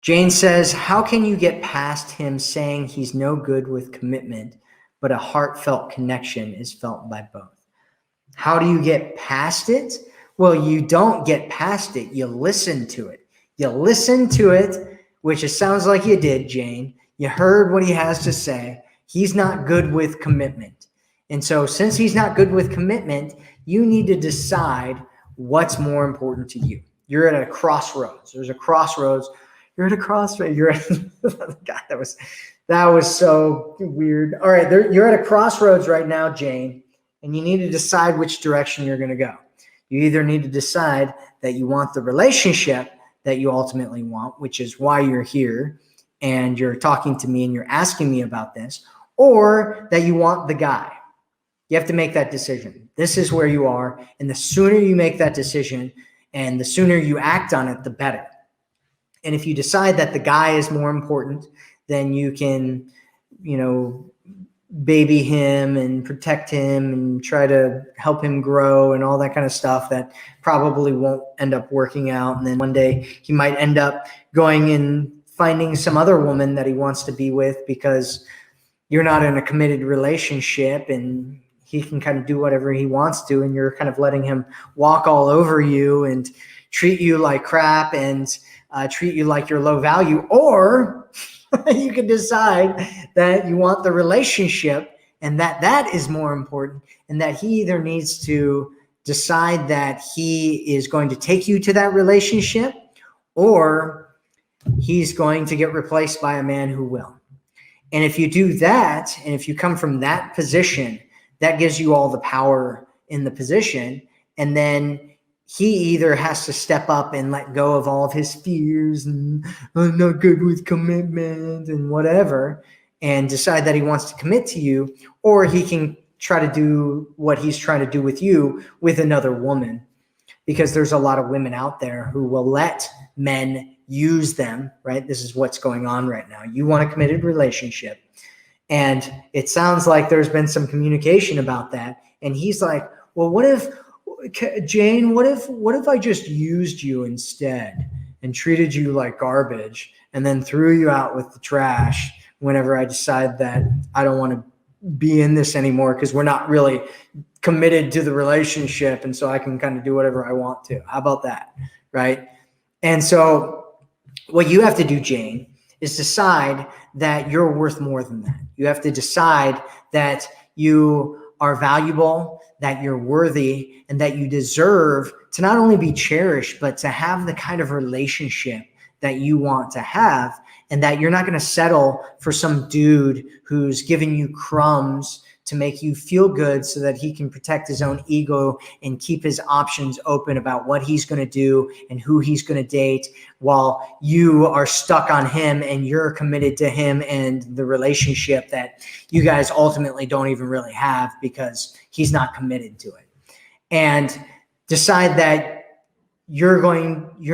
Jane says, how can you get past him saying he's no good with commitment, but a heartfelt connection is felt by both? How do you get past it? Well, you don't get past it. You listen to it. You listen to it, which it sounds like you did, Jane. You heard what he has to say. He's not good with commitment. And so since he's not good with commitment, you need to decide what's more important to you. You're at a crossroads. There's a crossroads. You're at a crossroads. You're at God, that was so weird. All right, you're at a crossroads right now, Jane, and you need to decide which direction you're going to go. You either need to decide that you want the relationship that you ultimately want, which is why you're here and you're talking to me and you're asking me about this, or that you want the guy. You have to make that decision. This is where you are, and the sooner you make that decision and the sooner you act on it, the better. And if you decide that the guy is more important, then you can, baby him and protect him and try to help him grow and all that kind of stuff that probably won't end up working out. And then one day he might end up going and finding some other woman that he wants to be with because you're not in a committed relationship and he can kind of do whatever he wants to, and you're kind of letting him walk all over you and treat you like crap and treat you like you're low value. Or you can decide that you want the relationship and that is more important, and that he either needs to decide that he is going to take you to that relationship or he's going to get replaced by a man who will. And if you do that, and if you come from that position, that gives you all the power in the position. And then he either has to step up and let go of all of his fears and I'm not good with commitment and whatever, and decide that he wants to commit to you, or he can try to do what he's trying to do with you with another woman, because there's a lot of women out there who will let men use them, right? This is what's going on right now. You want a committed relationship. And it sounds like there's been some communication about that. And he's like, well, what if, Jane, what if I just used you instead and treated you like garbage and then threw you out with the trash whenever I decide that I don't want to be in this anymore because we're not really committed to the relationship, and so I can kind of do whatever I want to. How about that, right? And so what you have to do, Jane, is decide that you're worth more than that. You have to decide that you are valuable, that you're worthy, and that you deserve to not only be cherished, but to have the kind of relationship that you want to have, and that you're not going to settle for some dude who's giving you crumbs to make you feel good so that he can protect his own ego and keep his options open about what he's going to do and who he's going to date, while you are stuck on him and you're committed to him and the relationship that you guys ultimately don't even really have because he's not committed to it. And decide that you're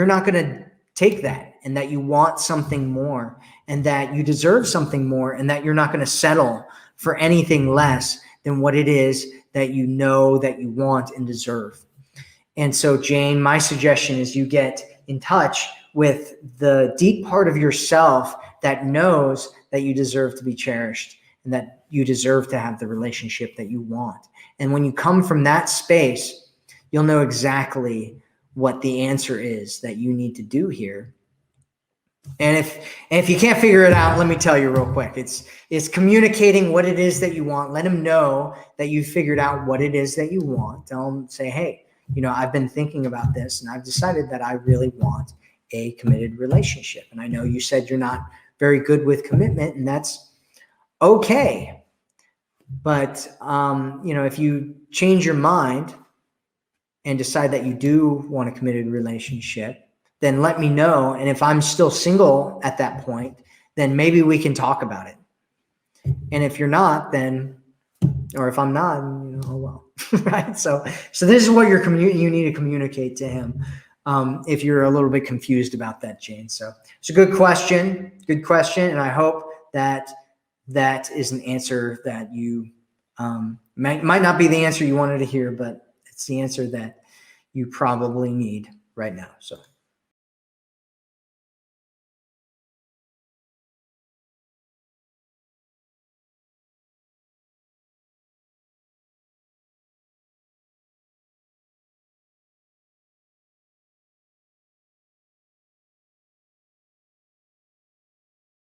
not going to take that, and that you want something more, and that you deserve something more, and that you're not going to settle for anything less than what it is that you know that you want and deserve. And so, Jane, my suggestion is you get in touch with the deep part of yourself that knows that you deserve to be cherished and that you deserve to have the relationship that you want. And when you come from that space, you'll know exactly what the answer is that you need to do here. And if you can't figure it out, let me tell you real quick. It's communicating what it is that you want. Let him know that you figured out what it is that you want. Tell him, say, hey, I've been thinking about this and I've decided that I really want a committed relationship. And I know you said you're not very good with commitment, and that's okay. But, if you change your mind and decide that you do want a committed relationship, then let me know. And if I'm still single at that point, then maybe we can talk about it. And if you're not, then, or if I'm not, oh well, right? So this is what you need to communicate to him if you're a little bit confused about that, Jane. So it's a good question, and I hope that is an answer that you might not be the answer you wanted to hear, but it's the answer that you probably need right now. So